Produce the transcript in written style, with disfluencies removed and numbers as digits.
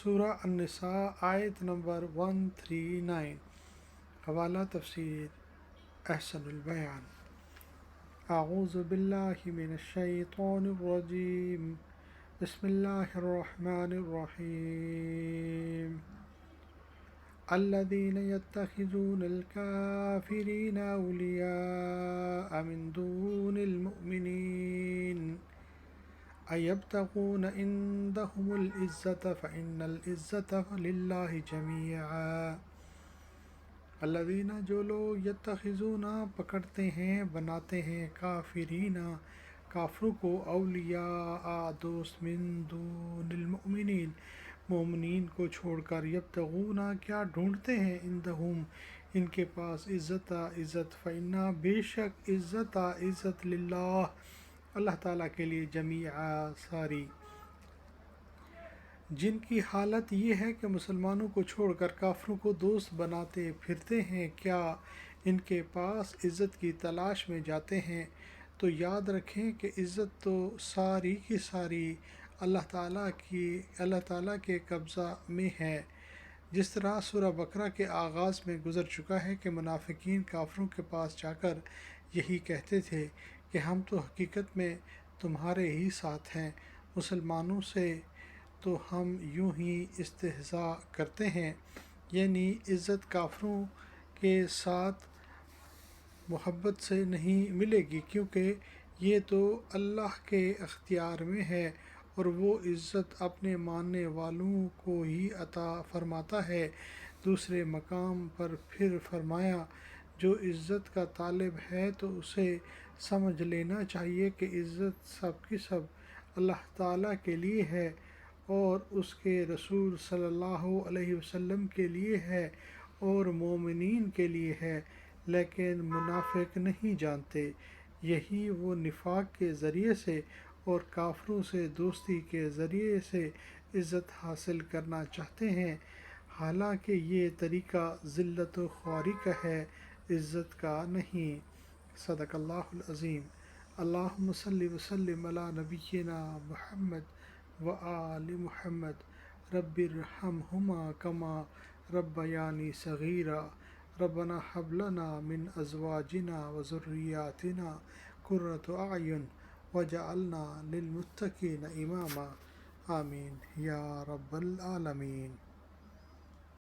سورہ النساء آیت نمبر 139۔ حوالہ تفسیر احسن البیان۔ اعوذ باللہ من الشیطان الرجیم، بسم اللہ الرحمن الرحیم۔ الذین یتخذون الکافرین اولیاء من دون المؤمنین ایبتغون عندهم العزة فإن العزة للہ جمیعا۔ الذین جو لوگ یتخذون پکڑتے ہیں، بناتے ہیں، کافرین کافروں کو، اولیاء دوست، من دون المؤمنین مومنین کو چھوڑ کر، یبتغون کیا ڈھونڈتے ہیں، عندہم ان کے پاس، عزت، فإن بے شک عزت للہ اللہ تعالیٰ کے لیے، جمیعا ساری۔ جن کی حالت یہ ہے کہ مسلمانوں کو چھوڑ کر کافروں کو دوست بناتے پھرتے ہیں، کیا ان کے پاس عزت کی تلاش میں جاتے ہیں، تو یاد رکھیں کہ عزت تو ساری کی ساری اللہ تعالیٰ کے قبضہ میں ہے۔ جس طرح سورہ بقرہ کے آغاز میں گزر چکا ہے کہ منافقین کافروں کے پاس جا کر یہی کہتے تھے کہ ہم تو حقیقت میں تمہارے ہی ساتھ ہیں، مسلمانوں سے تو ہم یوں ہی استہزاء کرتے ہیں، یعنی عزت کافروں کے ساتھ محبت سے نہیں ملے گی، کیونکہ یہ تو اللہ کے اختیار میں ہے اور وہ عزت اپنے ماننے والوں کو ہی عطا فرماتا ہے۔ دوسرے مقام پر پھر فرمایا، جو عزت کا طالب ہے تو اسے سمجھ لینا چاہیے کہ عزت سب کی سب اللہ تعالیٰ کے لیے ہے اور اس کے رسول صلی اللہ علیہ وسلم کے لیے ہے اور مومنین کے لیے ہے، لیکن منافق نہیں جانتے۔ یہی وہ نفاق کے ذریعے سے اور کافروں سے دوستی کے ذریعے سے عزت حاصل کرنا چاہتے ہیں، حالانکہ یہ طریقہ ذلت و خواری کا ہے، عزت کا نہیں۔ صدق اللہ العظیم۔ اللہم صلی وسلم علی نبینا محمد وآل محمد، رب ارحمہما کما ربیانی صغیرا، ربنا ھب لنا من ازواجنا وذریاتنا قرۃ اعین وجعلنا للمتقین اماما، آمین یا رب العالمین۔